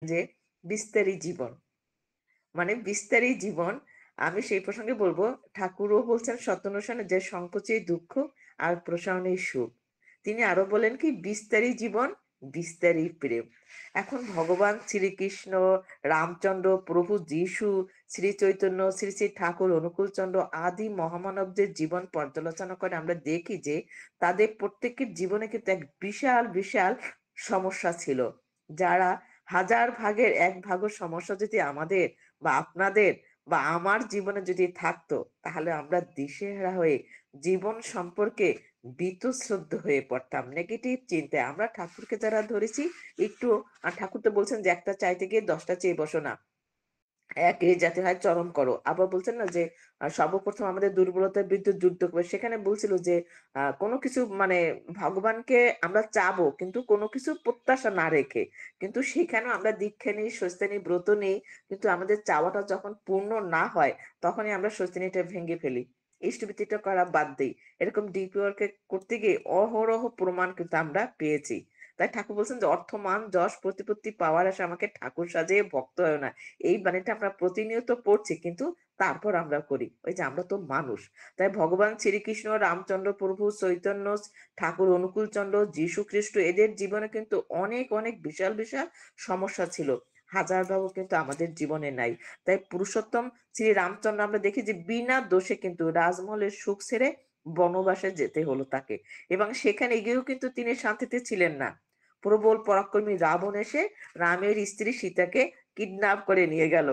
যে বিস্তারী জীবন। মানে বিস্তারী জীবন, আমি সেই প্রসঙ্গে বলব, ঠাকুরও বলছেন সত্যানুসরণে যে সংকোচেই দুঃখ আর প্রসারণেই সুখ। তিনি আরো বলেন কি বিস্তারী জীবন, বিস্তারী প্রেম। এখন ভগবান শ্রীকৃষ্ণ, রামচন্দ্র, প্রভু যীশু, শ্রী চৈতন্য, শ্রী শ্রী ঠাকুর অনুকূলচন্দ্র আদি মহামানবদের জীবন পর্যালোচনা করে আমরা দেখি যে তাদের প্রত্যেকের জীবনে কিন্তু এক বিশাল বিশাল সমস্যা ছিল। যারা হাজার ভাগের এক ভাগও সমস্যা যদি আমাদের বা আপনাদের বা আমার জীবনে যদি থাকতো, তাহলে আমরা দিশেহারা হয়ে জীবন সম্পর্কে বীতশ্রদ্ধ হয়ে পড়তাম। নেগেটিভ চিন্তায় আমরা ঠাকুরকে যারা ধরেছি একটু, আর ঠাকুর তো বলছেন যে একটা চাইতে গিয়ে ১০টা চেয়ে বসো না। একে যাতে হয় চরম করো। আবার বলছেন না যে সর্বপ্রথম আমাদের দুর্বলতার বিরুদ্ধে যুদ্ধ করবে। সেখানে বলছিল যে কোন কিছু মানে ভগবানকে আমরা চাবো কিন্তু কোন কিছু প্রত্যাশা না রেখে। কিন্তু সেখানেও আমরা দীক্ষা নিই, স্বস্তি নিই, ব্রত নিই। কিন্তু আমাদের চাওয়াটা যখন পূর্ণ না হয়, তখনই আমরা স্বস্তিনীটা ভেঙে ফেলি। ইষ্টভৃতিটা করা বাদ দেই। এরকম ডিপ ওয়ার্ক করতে গিয়ে অহরহ প্রমাণ কিন্তু আমরা পেয়েছি। তাই ঠাকুর বলছেন যে অর্থ, মান, যশ, প্রতিপত্তি পাওয়ার আশায় আমাকে ঠাকুর সাজিয়ে ভক্ত হয়ো না। এই বাণীটা আমরা প্রতিনিয়ত পড়ছি, কিন্তু তারপর আমরা করি। ওই যে আমরা তো মানুষ। তাই ভগবান শ্রীকৃষ্ণ, রামচন্দ্র প্রভু, চৈতন্য, ঠাকুর অনুকূলচন্দ্র, যীশু খ্রিস্ট এদের জীবনে কিন্তু অনেক অনেক বিশাল বিশাল সমস্যা ছিল। হাজার ভাগও কিন্তু আমাদের জীবনে নাই। তাই পুরুষোত্তম শ্রী রামচন্দ্র আমরা দেখি যে বিনা দোষে কিন্তু রাজমহলের সুখ ছেড়ে বনবাসে যেতে হলো তাকে, এবং সেখানে গিয়েও কিন্তু তিনি শান্তিতে ছিলেন না। প্রবল পরাক্রমী রাবণ এসে রামের স্ত্রী সীতাকে কিডন্যাপ করে নিয়ে গেল।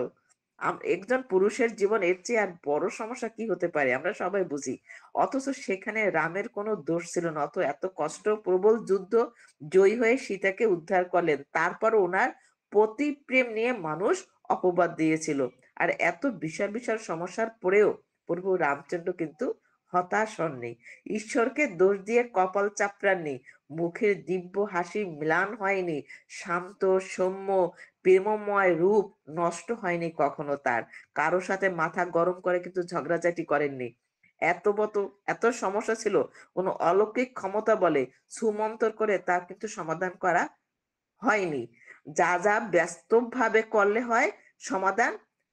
একজন পুরুষের জীবন এর চেয়ে আর বড় সমস্যা কি হতে পারে আমরা সবাই বুঝি। অথচ সেখানে রামের কোনো দোষ ছিল না। এত কষ্ট, প্রবল যুদ্ধ, জয়ী হয়ে সীতাকে উদ্ধার করলেন। তারপর ওনার পতি প্রেম নিয়ে মানুষ অপবাদ দিয়েছিল। আর এত বিশাল বিশাল সমস্যার পরেও প্রভু রামচন্দ্র কিন্তু হতাশ হননি। ঈশ্বরকে দোষ দিয়ে কপাল চাপড়াননি। মুখের দিব্য হাসি ম্লান হয়নি। শান্ত, সৌম্য, প্রেমময় রূপ নষ্ট হয়নি কখনো তার। কারো সাথে মাথা গরম করে কিন্তু ঝগড়াঝাটি করেননি। এত সমস্যা ছিল, কোনো অলৌকিক ক্ষমতা বলে সুমন্তর করে তা কিন্তু সমাধান করা হয়নি। যা যা বাস্তবভাবে করলে হয় সমাধান,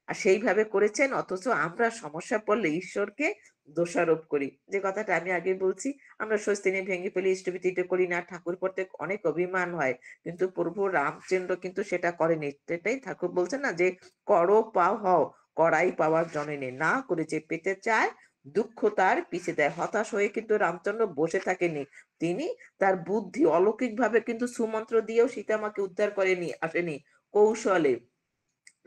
আর সেইভাবে করেছেন। অথচ আমরা সমস্যা পড়লে ঈশ্বরকে দোষারোপ করি। যে কথাটা আমি আগে বলছি, আমরা স্বস্তি নিয়ে ভেঙে ফেলি, ইষ্টভৃতিটা করি না, ঠাকুর পড়তে অনেক অভিমান হয়। কিন্তু প্রভু রামচন্দ্র কিন্তু সেটা করেনি। সেটাই ঠাকুর বলছেন না যে করো পাও হও, করাই পাওয়ার জননী না করে যে পেতে চায় দুঃখ তার পিছে দেয়। হতাশ হয়ে কিন্তু রামচন্দ্র বসে থাকেনি। তিনি তার বুদ্ধি অলৌকিকভাবে কিন্তু সুমন্ত্র দিয়েও সীতামাকে উদ্ধার করে নিয়ে আসেনি। কৌশলে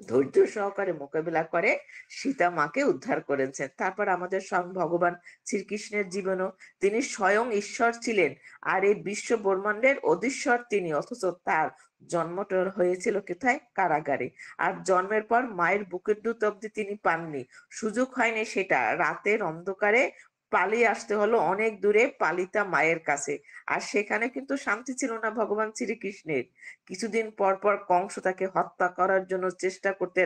ধৈর্য সহকারে মোকাবিলা করে সীতা মাকে উদ্ধার করেছেন। তারপর আমাদের স্বয়ং ভগবান শ্রীকৃষ্ণের জীবনও, তিনি স্বয়ং ঈশ্বর ছিলেন। আর এই বিশ্ব ব্রহ্মাণ্ডের অধীশ্বর তিনি। অথচ তার জন্মটা হয়েছিল কোথায়? কারাগারে। আর জন্মের পর মায়ের বুকের দুধ অব্দি তিনি পাননি। সুযোগ হয়নি সেটা। রাতের অন্ধকারে পালিয়ে আসতে হলো অনেক দূরে পালিতা মায়ের কাছে। আর সেখানে কিন্তু শান্তি ছিল না ভগবান শ্রীকৃষ্ণের। কিছুদিন পর পর কংস তাকে হত্যা করার জন্য চেষ্টা করতে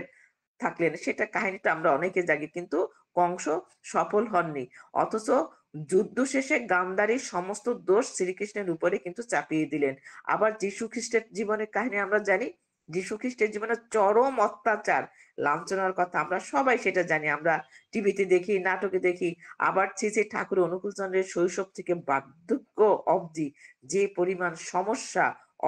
থাকলেন। সেটা কাহিনীটা আমরা অনেকে জানি, কিন্তু কংস সফল হননি। অথচ যুদ্ধ শেষে গান্ধারীর সমস্ত দোষ শ্রীকৃষ্ণের উপরে কিন্তু চাপিয়ে দিলেন। আবার যীশু খ্রিস্টের জীবনের কাহিনী আমরা জানি। যীশু খ্রিস্টের জীবনে চরম অত্যাচার, লাঞ্ছনার কথা আমরা সবাই সেটা জানি। আমরা টিভিতে দেখি, নাটকে দেখি। আবার শ্রী শ্রী ঠাকুর অনুকূলচন্দ্রের শৈশব থেকে বার্ধক্য অবধি যে পরিমাণ সমস্যা,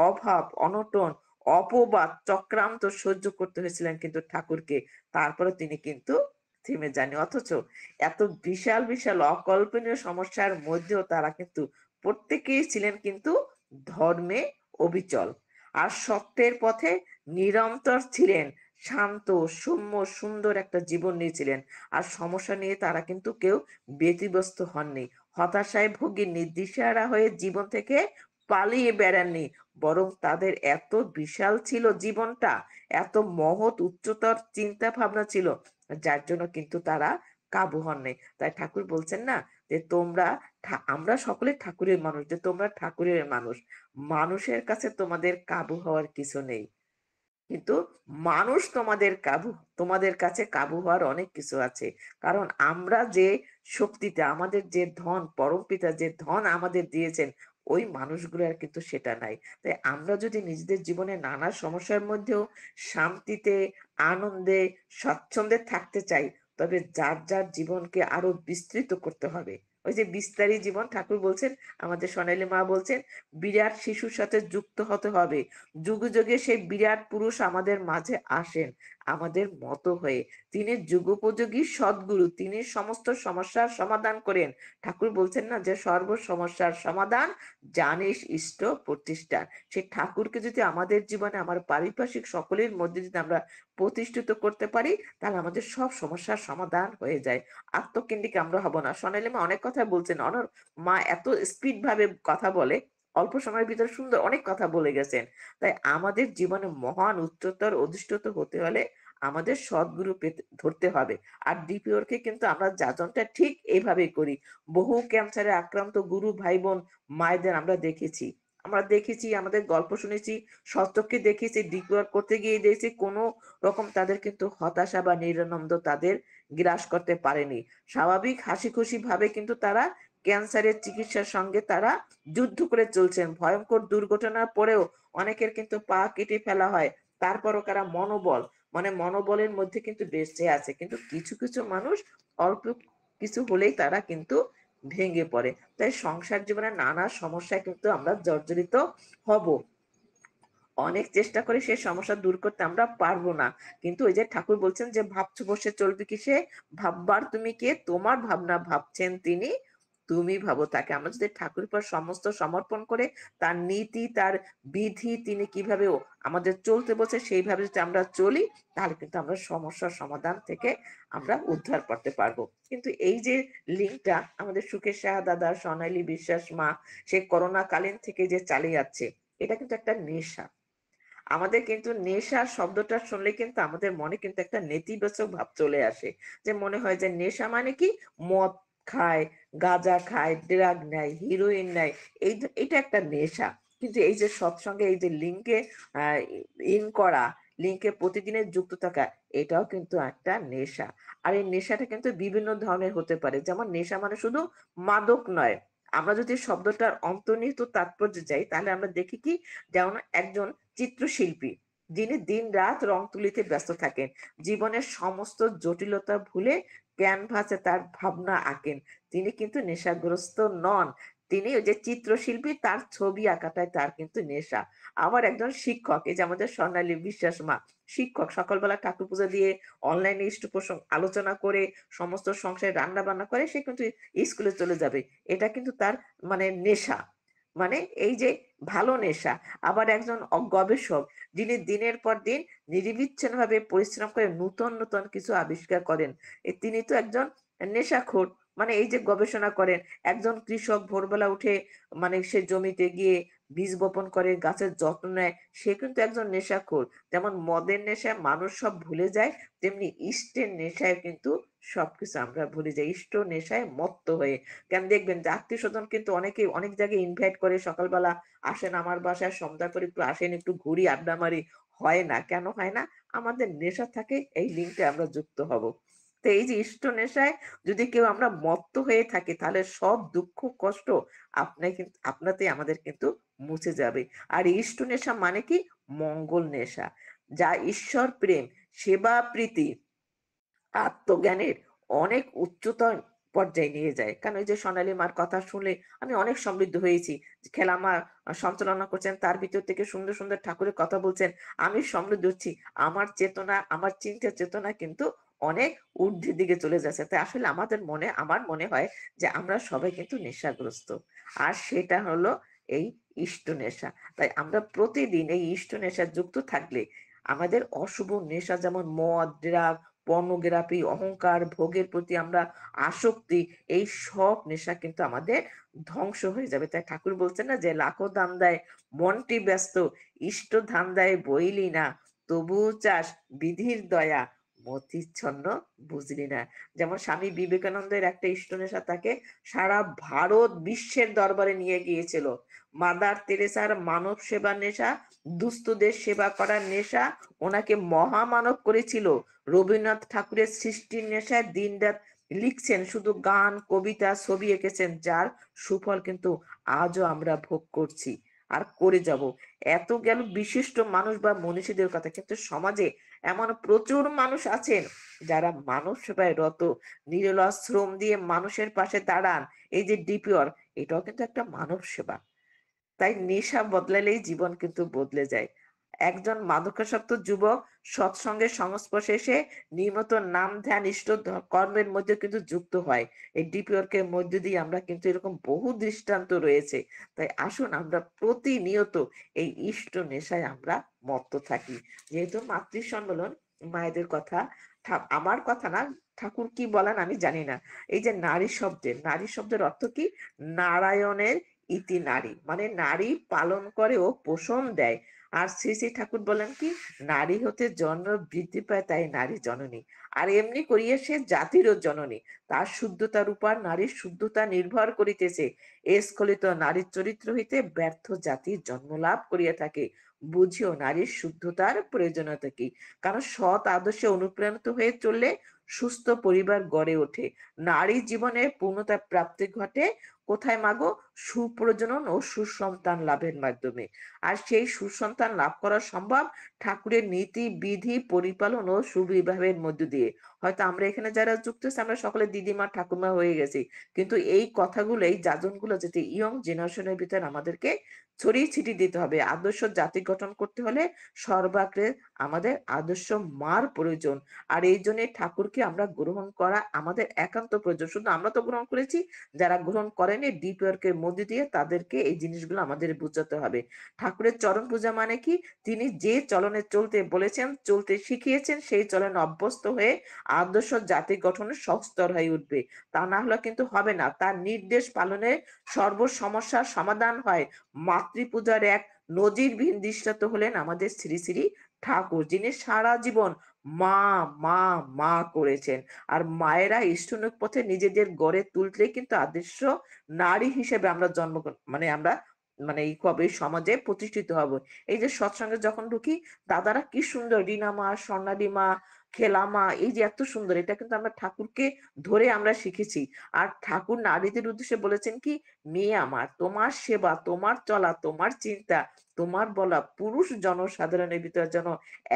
অভাব, অনটন, অপবাদ, চক্রান্ত সহ্য করতে হয়েছিলেন কিন্তু ঠাকুরকে। তারপরে তিনি কিন্তু থেমে যাননি। অথচ এত বিশাল বিশাল অকল্পনীয় সমস্যার মধ্যেও তারা কিন্তু প্রত্যেকেই ছিলেন কিন্তু ধর্মে অবিচল, আর সত্যের পথে নিরন্তর ছিলেন। শান্ত, সৌম্য, সুন্দর একটা জীবন নিয়েছিলেন। আর সমস্যা নিয়ে তারা কিন্তু কেউ ব্যতিব্যস্ত হননি, হতাশায় ভোগেননি, দিশেহারা হয়ে জীবন থেকে পালিয়ে বেড়াননি। বরং তাদের এত বিশাল ছিল জীবনটা, এত মহৎ উচ্চতর চিন্তা ভাবনা ছিল, যার জন্য কিন্তু তারা কাবু হননি। তাই ঠাকুর বলছেন না যে তোমরা, আমরা সকলে ঠাকুরের মানুষ, যে তোমরা ঠাকুরের মানুষ, মানুষের কাছে তোমাদের কাবু হওয়ার কিছু নেই। কিন্তু মানুষ তোমাদের কাছে কাবু হওয়ার অনেক কিছু আছে। কারণ আমরা যে শক্তিতে, আমাদের যে ধন, পরমপিতা যে ধন আমাদের দিয়েছেন, ওই মানুষগুলোর কিন্তু সেটা নাই। তাই আমরা যদি নিজেদের জীবনে নানা সমস্যার মধ্যেও শান্তিতে, আনন্দে, স্বচ্ছন্দে থাকতে চাই, তবে যার, যার জীবনকে আরো বিস্তৃত করতে হবে। ওই যে বিস্তারী জীবন ঠাকুর বলছেন, আমাদের সোনালী মা বলছেন, বিরাট শিশুর সাথে যুক্ত হতে হবে। যুগে, যুগে সেই বিরাট পুরুষ আমাদের মাঝে আসেন, আমাদের মতো হয়ে। তিনি যুগোপযোগী সদ্গুরু, তিনি সমস্ত সমস্যার সমাধান করেন। ঠাকুর বলছেন না যে সর্ব সমস্যার সমাধান জানিস ইষ্ট প্রতিষ্ঠান। সেই ঠাকুরকে যদি আমাদের জীবনে, আমার পারিপার্শ্বিক সকলের মধ্যে যদি আমরা প্রতিষ্ঠিত করতে পারি, তাহলে আমাদের সব সমস্যার সমাধান হয়ে যায়। আত্মকেন্দ্রিক আমরা হব না। সোনালী মা অনেক কথা বলছেন, অনর মা এত স্পিড ভাবে কথা বলে, অল্প সময়ের ভিতরে সুন্দর অনেক কথা বলে গেছেন। তাই আমাদের জীবনে মহান উচ্চতর অধিষ্ঠিত হতে হলে আমাদের সদ্গুরু পেতে ধরতে হবে। আর ডিপিওরকে কিন্তু আমরা যাজনটা ঠিক এইভাবেই করি। বহু ক্যান্সারে আক্রান্ত গুরু ভাই বোন মায়েদের আমরা দেখেছি, আমাদের গল্প শুনেছি, সত্যকে দেখেছি, ডিপিওর করতে গিয়ে দেখেছি কোনো রকম তাদের কিন্তু হতাশা বা নিরানন্দ তাদের গ্রাস করতে পারেনি। স্বাভাবিক হাসি খুশি ভাবে কিন্তু তারা ক্যান্সারের চিকিৎসার সঙ্গে তারা যুদ্ধ করে চলছেন। ভয়ঙ্কর দুর্ঘটনার পরেও অনেকের কিন্তু পা কেটে ফেলা হয়, তারপরও তারা মনোবলের মধ্যে কিন্তু বেঁচে আছে। কিন্তু কিছু কিছু মানুষ অল্প কিছু হলেই তারা কিন্তু ভেঙে পড়ে। তাই সংসার জীবনে নানা সমস্যায় কিন্তু আমরা জর্জরিত হব। অনেক চেষ্টা করে সেই সমস্যা দূর করতে আমরা পারবো না। কিন্তু ওই যে ঠাকুর বলছেন যে ভাবছো বসে চলবে কিসে, ভাববার তুমি কে, তোমার ভাবনা ভাবছেন তিনি, তুমি ভাবো তাকে। আমরা যদি ঠাকুরের পর সমস্ত সমর্পণ করে তার নীতি, তার বিধি, তিনি কিভাবে আমাদের চলতে বলছে সেইভাবে যদি আমরা চলি, তাহলে কিন্তু আমরা সমস্যার সমাধান থেকে আমরা উদ্ধার করতে পারবো। কিন্তু এই যে লিঙ্কটা আমাদের সুখের সাহা দাদা, সোনালী বিশ্বাস মা সে করোনা কালীন থেকে যে চালিয়ে যাচ্ছে, এটা কিন্তু একটা নেশা। আমাদের কিন্তু নেশা শব্দটা শুনলে কিন্তু আমাদের মনে কিন্তু একটা নেতিবাচক ভাব চলে আসে। যে মনে হয় যে নেশা মানে কি, মদ খায়, গাঁজা খায়, ড্রাগ নেয়, হিরোইন নেয়, এটা একটা নেশা। কিন্তু এই যে সৎসঙ্গে এই যে লিঙ্কে ইন করা, লিঙ্কে প্রতিদিনের যুক্ত থাকা, এটাও কিন্তু একটা নেশা। আর এই নেশাটা কিন্তু বিভিন্ন ধরনের হতে পারে। যেমন নেশা মানে শুধু মাদক নয়। আমরা যদি শব্দটার অন্তর্নিহিত তাৎপর্য যাই, তাহলে আমরা দেখি কি, যেমন একজন চিত্রশিল্পী যিনি দিন রাত রং তুলিতে ব্যস্ত থাকেন, জীবনের সমস্ত জটিলতা ভুলে ক্যানভাসে তার ভাবনা আঁকেন, তিনি কিন্তু নেশাগ্রস্ত নন। তিনি ওই যে চিত্রশিল্পী, তার ছবি আঁকাটাই তার কিন্তু নেশা। আবার একজন শিক্ষক, এই যে আমাদের স্বর্ণালী বিশ্বাস মা শিক্ষক, সকালবেলা ঠাকুর পুজো দিয়ে অনলাইনে ইষ্ট প্রসঙ্গ আলোচনা করে সমস্ত সংসারে রান্না বান্না করে সে কিন্তু স্কুলে চলে যাবে। এটা কিন্তু তার নেশা, মানে এই যে ভালো নেশা। আবার একজন গবেষক যিনি দিনের পর দিন নিরবিচ্ছিন্নভাবে পরিশ্রম করে নূতন নূতন কিছু আবিষ্কার করেন, তিনি তো একজন নেশাখোর। এই যে গবেষণা করেন। একজন কৃষক ভোরবেলা উঠে সে জমিতে গিয়ে বীজ বপন করে, গাছের যত্ন নেয়, সে কিন্তু একজন নেশাখোর। যেমন মদের নেশায় মানুষ সব ভুলে যায়, তেমনি ইষ্টের নেশায় কিন্তু সবকিছু আমরা ভুলে যাই, ইষ্ট নেশায় মত্ত হয়ে। কেন দেখবেন যে আত্মীয় স্বজন কিন্তু অনেকে অনেক জায়গায় ইনভাইট করে, সকালবেলা আসেন আমার বাসায়, সন্ধ্যা করে একটু আসেন, একটু ঘুরি, আড্ডা মারি। হয় না, কেন হয় না? আমাদের নেশা থাকে, এই লিঙ্কে আমরা যুক্ত হব। তো এই যে ইষ্ট নেশায় যদি কেউ আমরা মত্ত হয়ে থাকি, তাহলে সব দুঃখ কষ্ট আপনাতে আমাদের কিন্তু মুছে যাবে। আর ইষ্ট নেশা মানে কি, মঙ্গল নেশা, যা ঈশ্বর প্রেম, সেবা প্রীতি, আত্মজ্ঞানের অনেক উচ্চতর পর্যায়ে নিয়ে যায়। কারণ এই যে সোনালী মার কথা শুনলে আমি অনেক সমৃদ্ধ হয়েছি। খেলা মা সঞ্চালনা করছেন, তার ভিতর থেকে সুন্দর সুন্দর ঠাকুরের কথা বলছেন, আমি সমৃদ্ধ হচ্ছি। আমার চেতনা, আমার চিন্তা চেতনা কিন্তু অনেক ঊর্ধ্বের দিকে চলে যাচ্ছে। তাই আসলে আমার মনে হয় যে আমরা সবাই কিন্তু নেশাগ্রস্ত। আর সেটা হলো এই ইষ্ট নেশা। তাই আমরা প্রতিদিন এই ইষ্ট নেশা যুক্ত থাকলে আমাদের অশুভ নেশা, যেমন মদ, ড্রাগ, পর্নোগ্রাফি, অহংকার, ভোগের প্রতি আমরা আসক্তি, এই সব নেশা কিন্তু আমাদের ধ্বংস হয়ে যাবে। তাই ঠাকুর বলছেন না যে লাখো ধান্দায় মনটি ব্যস্ত, ইষ্ট ধান্দায় বইলি না, তবু চাস বিধির দয়া, মতিচ্ছন্ন বুঝলি না। যেমন স্বামী বিবেকানন্দের একটা ইষ্ট নেশা তাকে সারা ভারত বিশ্বের দরবারে নিয়ে গিয়েছিল। মাদার তেরেসার মানব সেবার নেশা, দুস্থদের সেবা করার নেশা ওনাকে মহামানব করেছিল। রবীন্দ্রনাথ ঠাকুরের সৃষ্টির নেশায় দিনরাত লিখছেন, শুধু গান, কবিতা, ছবি এঁকেছেন, যার সুফল কিন্তু আজও আমরা ভোগ করছি আর করে যাব। এত গেল বিশিষ্ট মানুষ বা মনীষীদের কথা, কিন্তু সমাজে এমন প্রচুর মানুষ আছেন যারা মানব সেবায় রত, নিরলস শ্রম দিয়ে মানুষের পাশে দাঁড়ান। এই যে ডিপিওর, এটাও কিন্তু একটা মানব সেবা। তাই নেশা বদলালেই জীবন কিন্তু বদলে যায়। একজন মাদকাসক্ত যুবক সৎসঙ্গের সংস্পর্শে এসে নিয়মিত নাম ধ্যান ইষ্ট কর্মের মধ্যে কিন্তু যুক্ত হয়। এই ডিপ ওয়ার্কের মধ্যে দিয়ে আমরা কিন্তু এরকম বহু দৃষ্টান্ত রয়েছে। তাই আসুন আমরা প্রতিনিয়ত এই ইষ্ট নেশায় আমরা মত্ত থাকি। যেহেতু মাতৃ সম্মেলন, মায়েদের কথা, আমার কথা না, ঠাকুর কি বলেন আমি জানি না। এই যে নারী শব্দের অর্থ কি? নারায়ণের ইতি নারী, মানে নারী পালন করে ও পোষণ দেয়। আর শ্রী শ্রী ঠাকুর বলেন কি, নারী হতে জন্ম বৃদ্ধি পায়, তাই নারী জননী। আর এমনি করিয়া সে জাতিরও জননী। তার শুদ্ধতার উপর নারীর শুদ্ধতা নির্ভর করিতেছে। এ স্খলিত নারীর চরিত্র হইতে ব্যর্থ জাতির জন্ম লাভ করিয়া থাকে। বুঝিও নারীর শুদ্ধতার প্রয়োজনীয়তা কি। কারণ সৎ আদর্শে অনুপ্রাণিত হয়ে চললে সুস্থ পরিবার গড়ে ওঠে। নারী জীবনে পূর্ণতা প্রাপ্তি ঘটে কোথায় মাগো? সুপ্রজনন ও সুসন্তান লাভের মাধ্যমে। আর সেই সুসন্তান লাভ করা সম্ভব ঠাকুরের নীতি বিধি পরিপালন ও সুবিবাহের মধ্য দিয়ে। হয়তো আমরা এখানে যারা যুক্ত আছি, আমরা সকলে দিদিমা ঠাকুমা হয়ে গেছি, কিন্তু এই কথাগুলো, এই যাজনগুলো যাতে ইয়ং জেনারেশনের ভিতরে আমাদেরকে ছড়িয়ে ছিটিয়ে দিতে হবে। আদর্শ জাতি গঠন করতে হলে সর্বাগ্রে আমাদের আদর্শ মার প্রয়োজন। আর এই জন্য ঠাকুরকে আমরা গ্রহণ করা আমাদের একান্ত প্রয়োজন। শুধু আমরা তো গ্রহণ করেছি, যারা গ্রহণ করেনি ডিপ ওয়ার্কের মধ্যে দিয়ে তাদেরকে এই জিনিসগুলো আমাদের বুঝাতে হবে। ঠাকুরের চরণ পূজা মানে কি? তিনি যে চলনে চলতে বলেছেন, চলতে শিখিয়েছেন, সেই চলনে অভ্যস্ত হয়ে আদর্শ জাতি গঠনের সহস্তর হয়ে উঠবে। তা না হলে কিন্তু হবে না। তার নির্দেশ পালনে সর্ব সমস্যার সমাধান হয়। মাতৃপূজার এক নজিরবিহীন দৃষ্টান্ত হলেন আমাদের শ্রী শ্রী ঠাকুর, যিনি সারা জীবন মা মা মা করেছেন। আর মায়েরা ইষ্টনুক পথে নিজেদের গড়ে তুললে কিন্তু আদর্শ নারী হিসেবে আমরা আমরা এই কবে সমাজে প্রতিষ্ঠিত হব। এই যে সৎসঙ্গে যখন ঢুকি, দাদারা কি সুন্দর, রিনা মা, স্বর্ণালী মা, খেলা মা, এই যে এত সুন্দর, এটা কিন্তু আমরা ঠাকুরকে ধরে আমরা শিখেছি। আর ঠাকুর নারীদের উদ্দেশ্যে বলেছেন কি, মেয়ে আমার, তোমার সেবা, তোমার চলা, তোমার চিন্তা, তোমার বলা পুরুষ জনসাধারণের ভিতরে যেন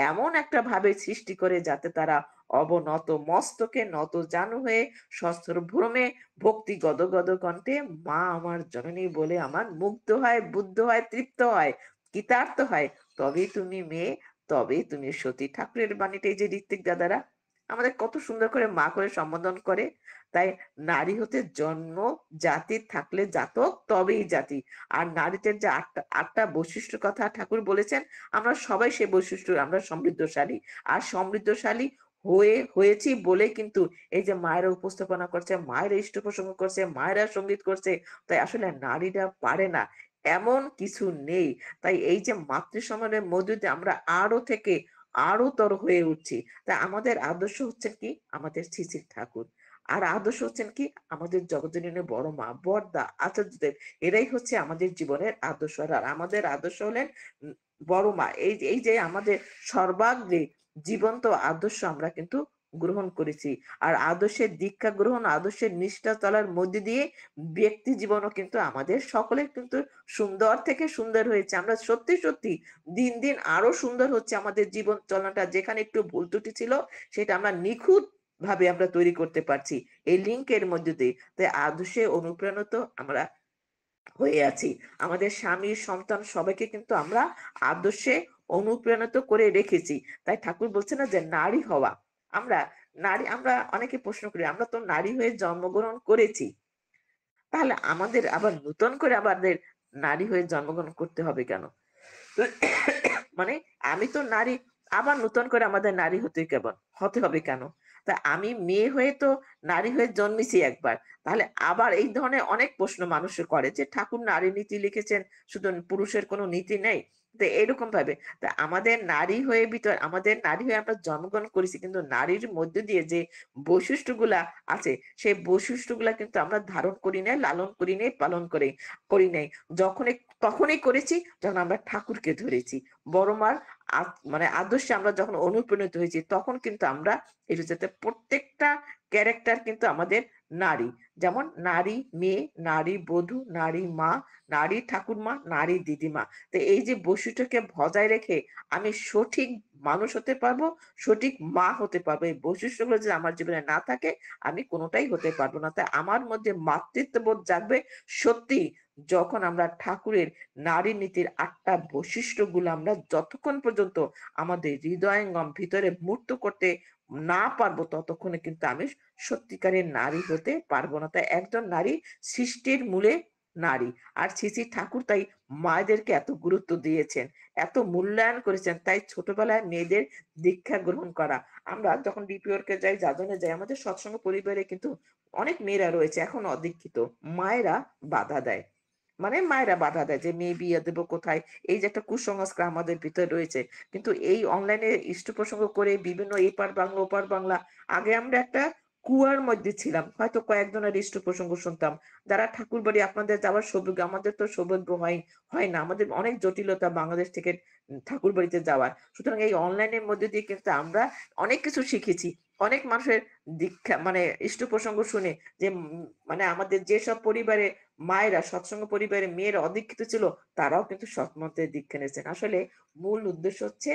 এমন একটা ভাবে সৃষ্টি করে যাতে তারা অবনত মস্তকে নত জানু হয়ে সস্ত্র ভ্রমে ভক্তি গদ গদ কণ্ঠে মা আমার জননী বলে আমার মুগ্ধ হয়, বুদ্ধ হয়, তৃপ্ত হয়, কৃতার্থ হয়। তবেই তুমি মেয়ে, তবেই তুমি সতী। ঠাকুরের বাণীটা এই যে ঋত্বিক দাদারা আমাদের কত সুন্দর করে মা করে সম্বোধন করে। তাই নারী হতে জন্ম, জাতি থাকলে জাতক, তবেই জাতি। আর নারীদের যে আটটা বৈশিষ্ট্য কথা ঠাকুর বলেছেন, আমরা সবাই সে বৈশিষ্ট্য, আমরা সমৃদ্ধশালী। আর সমৃদ্ধশালী হয়েছি বলে কিন্তু এই যে মায়েরা উপস্থাপনা করছে, মায়েরা ইষ্ট প্রসঙ্গ করছে, মায়েরা সঙ্গীত করছে। তাই আসলে নারীরা পারে না এমন কিছু নেই। তাই এই যে মাতৃ সম্মানের মধ্যে দিয়ে আমরা আরো থেকে আরো তর হয়ে উঠছি। তাই আমাদের আদর্শ হচ্ছেন কি, আমাদের শ্রী শ্রী ঠাকুর। আর আদর্শ হচ্ছেন কি, আমাদের জগৎজননী বড় মা, বড়দা, আচার্যদেব। এরাই হচ্ছে আমাদের জীবনের আদর্শ। আর আমাদের আদর্শ হলেন বড় মা। এই যে আমাদের সর্বাগ্রে জীবন্ত আদর্শ আমরা কিন্তু গ্রহণ করেছি। আর আদর্শের দীক্ষা গ্রহণ, আদর্শের নিষ্ঠা চলার মধ্যে দিয়ে ব্যক্তি জীবনও কিন্তু আমাদের সকলের কিন্তু সুন্দর থেকে সুন্দর হয়েছে। আমরা সত্যি সত্যি দিন দিন আরো সুন্দর হচ্ছে আমাদের জীবন চলাটা। যেখানে একটু ভুল ত্রুটি ছিল, সেটা আমরা নিখুঁত ভাবে আমরা তৈরি করতে পারছি এই লিঙ্কের মধ্যে দিয়ে। তাই আদর্শে অনুপ্রাণিত আমরা হয়ে আছি। আমাদের স্বামী, সন্তান সবাইকে কিন্তু আমরা আদর্শে অনুপ্রাণিত করে রেখেছি। তাই ঠাকুর বলছে না যে নারী হওয়া, আমরা আমরা অনেকে প্রশ্ন করি, আমরা তো নারী হয়ে জন্মগ্রহণ করেছি, তাহলে আমাদের আবার নতুন করে আমাদের নারী হয়ে জন্মগ্রহণ করতে হবে কেন? মানে আমি তো নারী, আবার নতুন করে আমাদের নারী হতে হবে কেন? তা আমি মেয়ে হয়ে তো নারী হয়ে জন্মেছি একবার। তাহলে আবার এই ধরনের অনেক প্রশ্ন মানুষ করে যে ঠাকুর নারী নীতি লিখেছেন, শুধু পুরুষের কোনো নীতি নেই? তো এরকম ভাবে আমাদের নারী হয়ে আমাদের নারী হয়ে আমরা জন্মগ্রহণ করেছি, কিন্তু নারীর মধ্যে দিয়ে যে বৈশিষ্ট্যগুলা আছে সেই বৈশিষ্ট্যগুলা কিন্তু আমরা ধারণ করি নাই, লালন করি নাই, পালন করি নাই। যখনই তখনই করেছি যখন আমরা ঠাকুরকে ধরেছি। বড় মার মানে আদর্শে আমরা যখন অনুপ্রাণিত হয়েছি তখন কিন্তু আমরা এটা যাতে প্রত্যেকটা ক্যারেক্টার কিন্তু আমাদের নারী। যেমন নারী মেয়ে, নারী বধূ, নারী মা, নারী ঠাকুরমা, নারী দিদিমা। তো এই যে বৈশিষ্ট্যকে বজায় রেখে আমি সঠিক মানুষ হতে পারবো, সঠিক মা হতে পারবো। এই বৈশিষ্ট্যগুলো যদি আমার জীবনে না থাকে আমি কোনটাই হতে পারবো না। তাই আমার মধ্যে মাতৃত্ববোধ জাগবে সত্যি যখন আমরা ঠাকুরের নারী নীতির ৮ টা বৈশিষ্ট্যগুলো আমরা যতক্ষণ পর্যন্ত আমাদের হৃদয়ঙ্গম ভিতরে মূর্ত করতে না পারবো ততক্ষণে কিন্তু আমি সত্যিকারের নারী হতে পারবো না। তাই একজন নারী সৃষ্টির মূলে নারী। আর শ্রী ঠাকুর তাই মায়েদেরকে এত গুরুত্ব দিয়েছেন, এত মূল্যায়ন করেছেন। তাই ছোটবেলায় মেয়েদের দীক্ষা গ্রহণ করা। আমরা যখন বিপিওরকে যাই, যাজনে যাই, আমাদের সৎসঙ্গ পরিবারে কিন্তু অনেক মেয়েরা রয়েছে এখনো অদীক্ষিত। মায়েরা বাধা দেয়। মানে মায়েরা বাধা দেয় যে মেয়ে বিয়ে দেবো কোথায়? এই যে একটা কুসংস্কার আমাদের ভিতরে রয়েছে। কিন্তু এই অনলাইনে ইষ্ট প্রসঙ্গ করে বিভিন্ন এপার বাংলা ওপার বাংলা, আগে আমরা একটা কুয়ার মধ্যে ছিলাম। হয়তো কয়েকজনের ইষ্ট প্রসঙ্গ শুনতাম। যারা ঠাকুরবাড়ি আপনাদের যাওয়ার সৌভাগ্য, আমাদের তো সৌভাগ্য হয় না। আমাদের অনেক জটিলতা বাংলাদেশ থেকে ঠাকুরবাড়িতে যাওয়ার। সুতরাং এই অনলাইনের মধ্যে দিয়ে কিন্তু আমরা অনেক কিছু শিখেছি। অনেক মানুষের দীক্ষা মানে ইষ্ট প্রসঙ্গ শুনে যে মানে আমাদের যেসব পরিবারে মায়েরা সৎসঙ্গ পরিবারের মেয়েরা অদীক্ষিত ছিল তারাও কিন্তু সৎমতে দীক্ষা নিয়েছেন। আসলে মূল উদ্দেশ্য হচ্ছে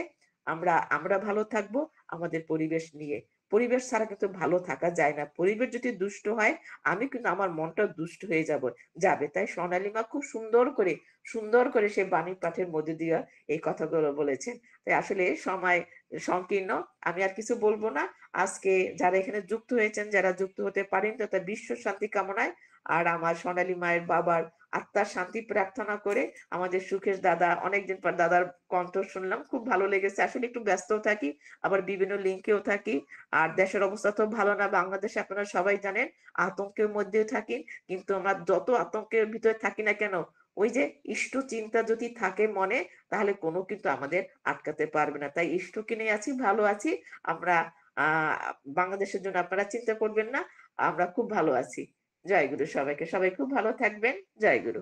আমরা ভালো থাকবো আমাদের পরিবেশ নিয়ে। পরিবেশ ছাড়া কিন্তু ভালো থাকা যায় না। পরিবেশ যদি দুষ্ট হয় আমি কিন্তু আমার মনটাও দুষ্ট হয়ে যাবে। তাই স্বর্ণালী মা খুব সুন্দর করে সে বাণী পাঠের মধ্যে দিয়ে এই কথাগুলো বলেছেন। তাই আসলে সময় সংকীর্ণ। আমি আর কিছু বলব না। আজকে যারা এখানে যুক্ত হয়েছেন, যারা যুক্ত হতে পারেন তাদের বিশ্ব শান্তি কামনায় আর আমার সোনালী মায়ের বাবার আত্মার শান্তি প্রার্থনা করে আমাদের সুখেশ দাদা, অনেকদিন পর দাদার কণ্ঠ শুনলাম, খুব ভালো লেগেছে। আসলে একটু ব্যস্তও থাকি, আবার বিভিন্ন লিঙ্কেও থাকি। আর দেশের অবস্থা তো ভালো না, বাংলাদেশে আপনারা সবাই জানেন, আতঙ্কের মধ্যেও থাকি। কিন্তু আমরা যত আতঙ্কের ভিতরে থাকি না কেন, ওই যে ইষ্ট চিন্তা যদি থাকে মনে, তাহলে কোনো কিন্তু আমাদের আটকাতে পারবে না। তাই ইষ্টকে নিয়ে আছি, ভালো আছি। আমরা বাংলাদেশের জন্য আপনারা চিন্তা করবেন না। আমরা খুব ভালো আছি। জয় গুরু সবাইকে। সবাই খুব ভালো থাকবেন। জয় গুরু।